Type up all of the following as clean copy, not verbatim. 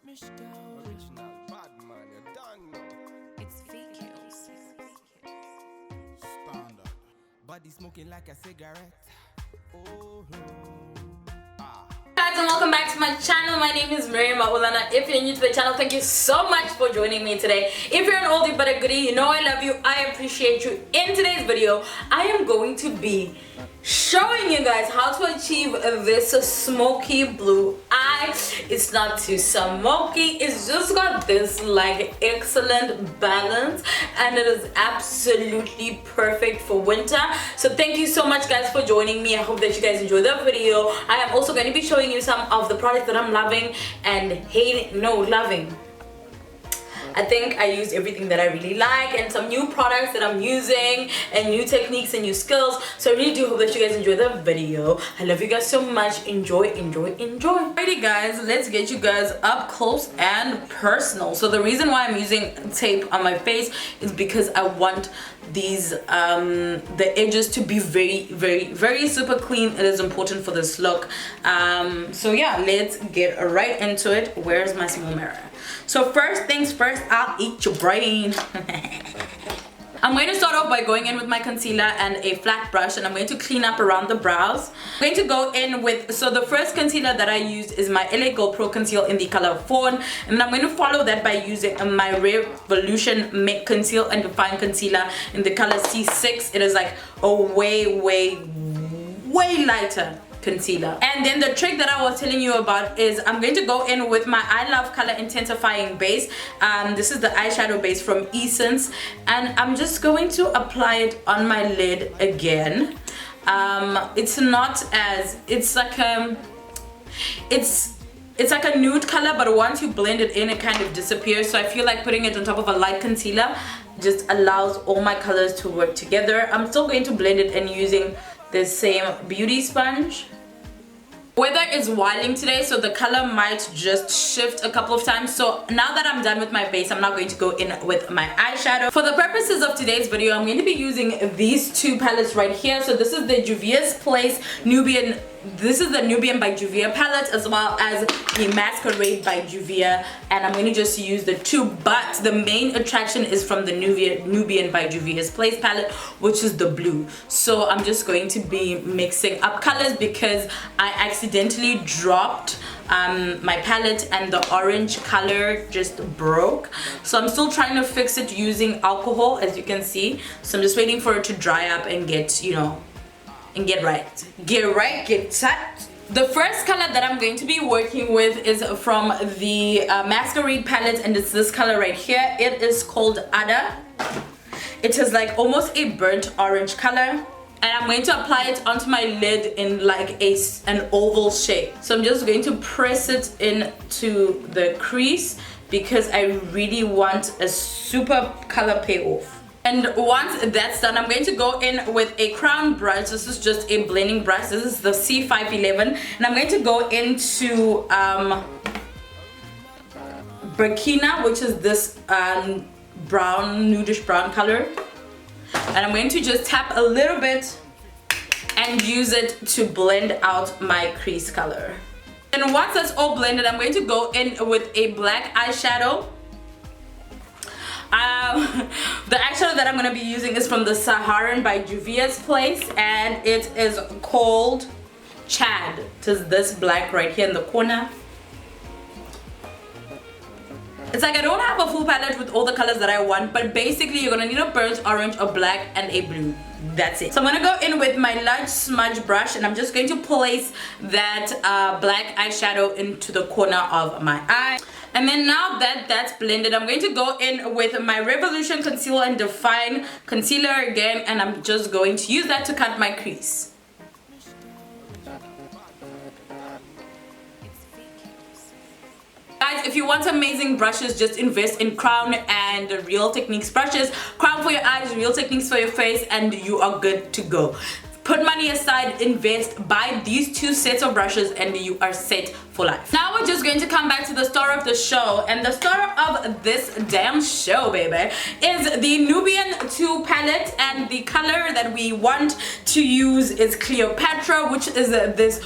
Original bad man, you don't know. It's VQs. Standard. Body smoking like a cigarette. Oh no. Guys, and welcome back to my channel. My name is Miriam Maulana. If you're new to the channel, thank you so much for joining me today. If you're an oldie but a goodie, you know I love you, I appreciate you. In today's video, I am going to be showing you guys how to achieve this smoky blue eye. It's not too smoky, it's just got this like excellent balance, and it is absolutely perfect for winter. So thank you so much guys for joining me. I hope that you guys enjoy the video. I am also going to be showing you some of the products that I'm loving and loving. I think I used everything that I really like, and some new products that I'm using, and new techniques and new skills. So I really do hope that you guys enjoy the video. I love you guys so much. Enjoy, enjoy, enjoy. Alrighty guys, let's get you guys up close and personal. So the reason why I'm using tape on my face is because I want these the edges to be very super clean. It is important for this look. So yeah, let's get right into it. Where's my small mirror? So first things first, I'll eat your brain. I'm going to start off by going in with my concealer and a flat brush, and I'm going to clean up around the brows. I'm going to go in with, so the first concealer that I used is my LA Gold Pro Conceal in the color Fawn, and I'm going to follow that by using my Revolution Make Conceal and Define Concealer in the color C6. It is like a way lighter concealer. And then the trick that I was telling you about is I'm going to go in with my I Love Color Intensifying base. This is the eyeshadow base from Essence, and I'm just going to apply it on my lid again. It's not as, it's like a nude color, but once you blend it in, it kind of disappears. So I feel like putting it on top of a light concealer just allows all my colors to work together. I'm still going to blend it and using the same beauty sponge. Weather is wilding today, so the color might just shift a couple of times. So now that I'm done with my base, I'm now going to go in with my eyeshadow. For the purposes of today's video, I'm going to be using these two palettes right here. So this is the Juvia's Place Nubian. This is the Nubian by Juvia palette, as well as the Masquerade by Juvia, and I'm going to just use the two, but the main attraction is from the Nubian by Juvia's Place palette, which is the blue. So I'm just going to be mixing up colors because I accidentally dropped my palette and the orange color just broke. So I'm still trying to fix it using alcohol, as you can see. So I'm just waiting for it to dry up and get, you know, and get set. The first color that I'm going to be working with is from the Masquerade palette, and it's this color right here. It is called Ada. It is like almost a burnt orange color, and I'm going to apply it onto my lid in like an oval shape. So I'm just going to press it into the crease because I really want a super color payoff. And once that's done, I'm going to go in with a crown brush. This is just a blending brush. This is the C511, and I'm going to go into Burkina, which is this brown, nudish brown color, and I'm going to just tap a little bit and use it to blend out my crease color. And once that's all blended, I'm going to go in with a black eyeshadow. The eyeshadow that I'm going to be using is from the Saharan by Juvia's Place, and it is called Chad. It is this black right here in the corner. It's like I don't have a full palette with all the colors that I want, but basically you're going to need a burnt orange, a black, and a blue. That's it. So I'm going to go in with my large smudge brush, and I'm just going to place that black eyeshadow into the corner of my eye. And then now that that's blended, I'm going to go in with my Revolution Conceal and Define Concealer again, and I'm just going to use that to cut my crease. Guys, if you want amazing brushes, just invest in Crown and Real Techniques brushes. Crown for your eyes, Real Techniques for your face, and you are good to go. Put money aside, invest, buy these two sets of brushes, and you are set for life. Now we're just going to come back to the star of the show, and the star of this damn show, baby, is the Nubian 2 palette, and the color that we want to use is Cleopatra, which is this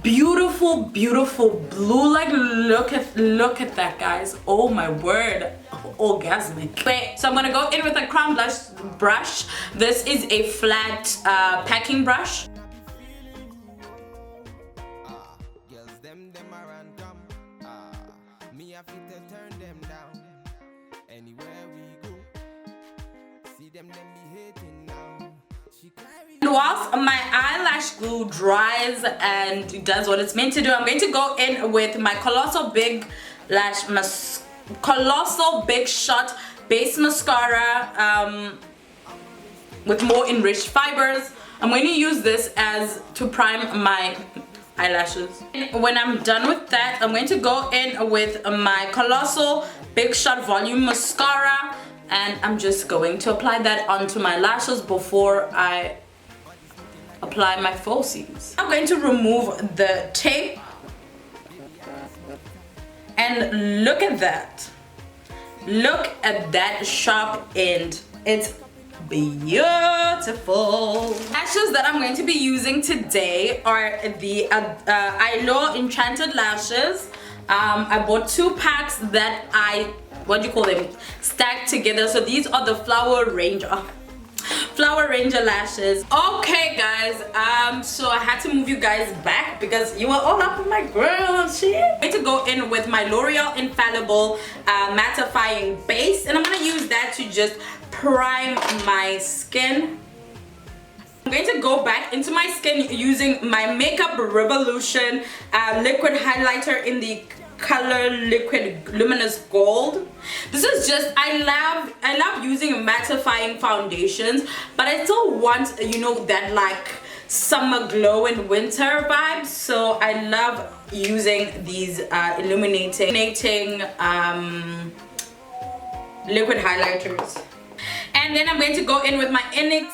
beautiful, beautiful blue. Like, look at that, guys. Oh my word, orgasmic. Wait, so I'm gonna go in with a crown brush. This is a flat packing brush. And whilst my eyelash glue dries and does what it's meant to do, I'm going to go in with my Colossal Big Shot Base Mascara with more enriched fibers. I'm going to use this as to prime my eyelashes. When I'm done with that, I'm going to go in with my Colossal Big Shot Volume Mascara, and I'm just going to apply that onto my lashes before I apply my falsies. I'm going to remove the tape, and look at that. Look at that sharp end. It's beautiful. Lashes that I'm going to be using today are the Eyeshadow Enchanted lashes. I bought 2 packs that I, what do you call them, stacked together. So these are the Flower Ranger lashes. Okay guys, so I had to move you guys back because you were all up in my girl shit. I'm going to go in with my L'Oreal Infallible mattifying base, and I'm going to use that to just prime my skin. I'm going to go back into my skin using my Makeup Revolution liquid highlighter in the color Liquid Luminous Gold. This is just, I love using mattifying foundations, but I still want, you know, that like summer glow and winter vibes. So I love using these illuminating liquid highlighters. And then I'm going to go in with my NYX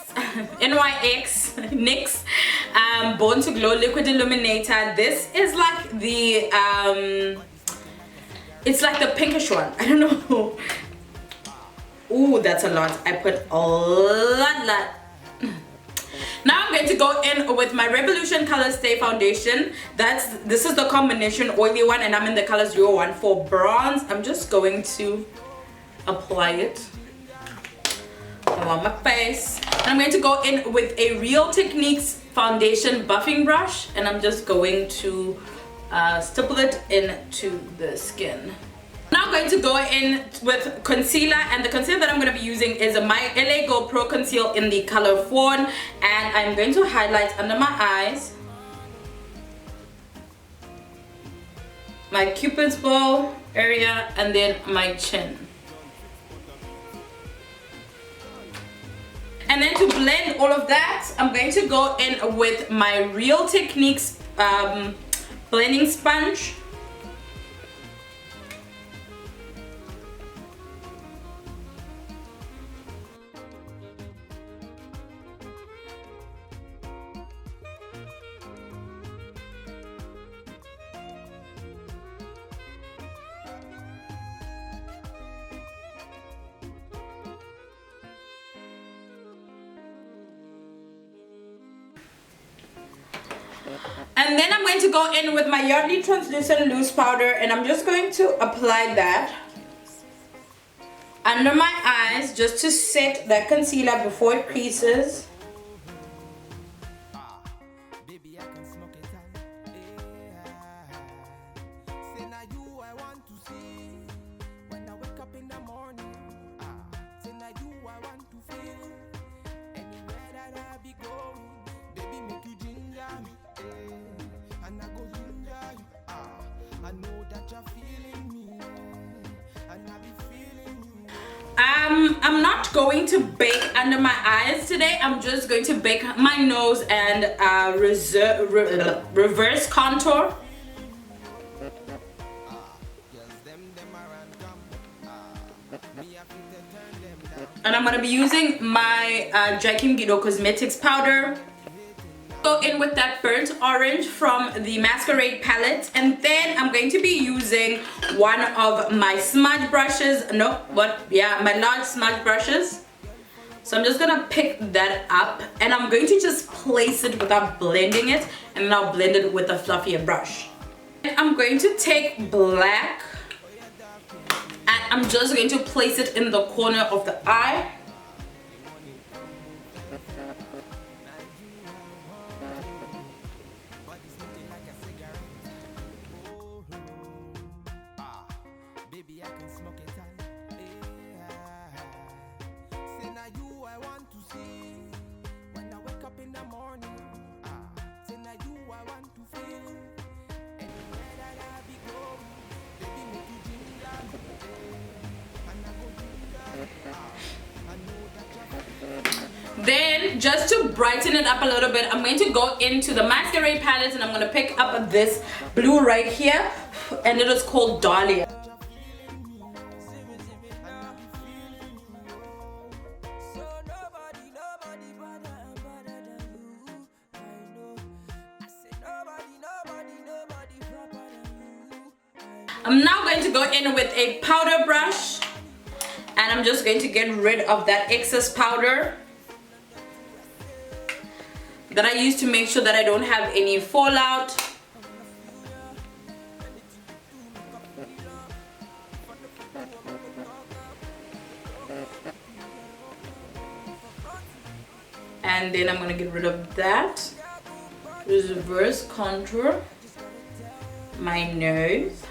Born to Glow Liquid Illuminator. This is like the it's like the pinkish one. I don't know. Ooh, that's a lot. I put a lot. Now I'm going to go in with my Revolution Color Stay Foundation. This is the combination oily one, and I'm in the color 01 for bronze. I'm just going to apply it on my face. And I'm going to go in with a Real Techniques foundation buffing brush, and I'm just going to stipple it into the skin. Now I'm going to go in with concealer, and the concealer that I'm going to be using is my LA Go Pro Conceal in the color Fawn, and I'm going to highlight under my eyes, my Cupid's bow area, and then my chin. And then to blend all of that, I'm going to go in with my Real Techniques blending sponge. And then I'm going to go in with my Yardley Translucent Loose Powder, and I'm just going to apply that under my eyes just to set that concealer before it creases. I'm not going to bake under my eyes today. I'm just going to bake my nose and reverse contour. And I'm going to be using my Joaquin Guido Cosmetics powder. Go in with that burnt orange from the Masquerade palette, and then I'm going to be using one of my smudge brushes, my large smudge brushes. So I'm just gonna pick that up and I'm going to just place it without blending it, and then I'll blend it with a fluffier brush. And I'm going to take black and I'm just going to place it in the corner of the eye. Baby, I can smoke it all. Say now you I want to see when I wake up in the morning. Say now you I want to feel anywhere that I be go. Baby, make you ginger, and I go ginger. I know that you're. Then just to brighten it up a little bit, I'm going to go into the masquerade palette and I'm going to pick up this blue right here, and it is called Dahlia. I'm now going to go in with a powder brush and I'm just going to get rid of that excess powder that I use to make sure that I don't have any fallout. And then I'm going to get rid of that. Reverse contour my nose.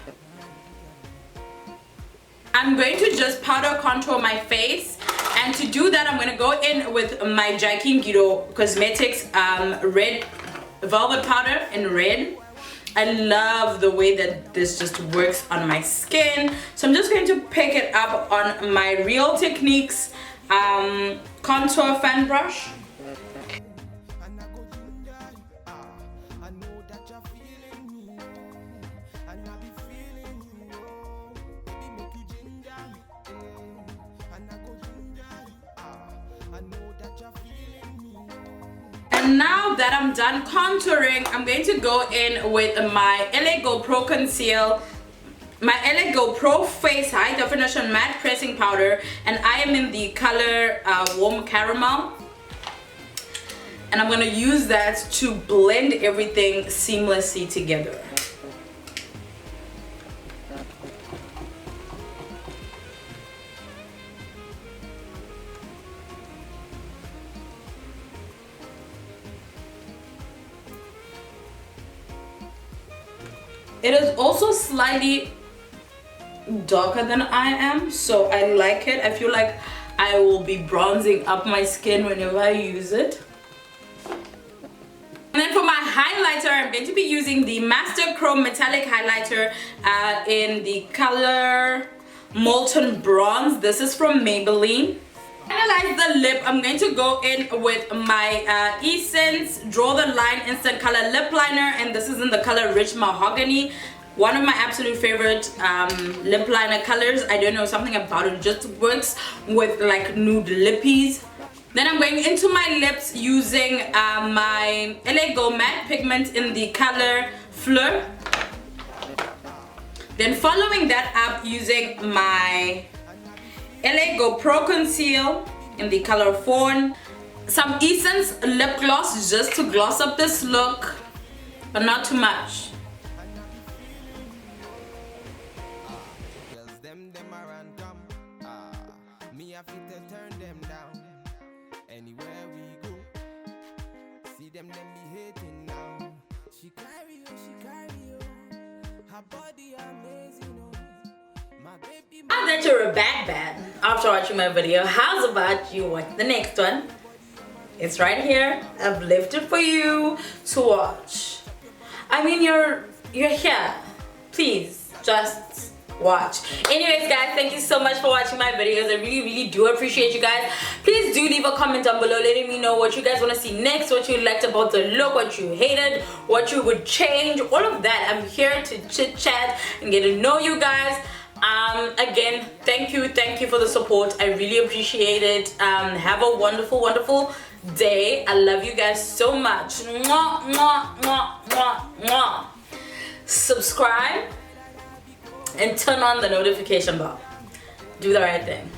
I'm going to just powder contour my face, and to do that I'm going to go in with my Debunking Cosmetics red velvet powder in red. I love the way that this just works on my skin, so I'm just going to pick it up on my Real Techniques contour fan brush. And now that I'm done contouring, I'm going to go in with my LA GoPro Conceal, my LA GoPro Face High Definition Matte Pressing Powder, and I am in the color Warm Caramel. And I'm going to use that to blend everything seamlessly together. It is also slightly darker than I am, so I like it. I feel like I will be bronzing up my skin whenever I use it. And then for my highlighter, I'm going to be using the Master Chrome Metallic Highlighter in the color Molten Bronze. This is from Maybelline. To finalize the lip, I'm going to go in with my Essence Draw the Line Instant Color Lip Liner, and this is in the color Rich Mahogany. One of my absolute favorite lip liner colors. I don't know, something about it just works with like nude lippies. Then I'm going into my lips using my LA Go Matte Pigment in the color Fleur. Then following that up using my LA Go Pro Conceal in the color Fawn. Some Essence lip gloss just to gloss up this look, but not too much. Them are random. Me have to turn them down. Anywhere we go, see them be hating now. She carry you. Her body amazing, oh. My baby. Now that you're a bad after watching my video, how's about you watch the next one? It's right here. I've left it for you to watch. I mean, you're here. Please just watch. Anyways guys, thank you so much for watching my videos. I really do appreciate you guys. Please do leave a comment down below letting me know what you guys want to see next, what you liked about the look, what you hated, what you would change, all of that. I'm here to chit chat and get to know you guys. Again, thank you for the support. I really appreciate it. Have a wonderful day. I love you guys so much. Mwah, mwah, mwah, mwah, mwah. Subscribe and turn on the notification bell. Do the right thing.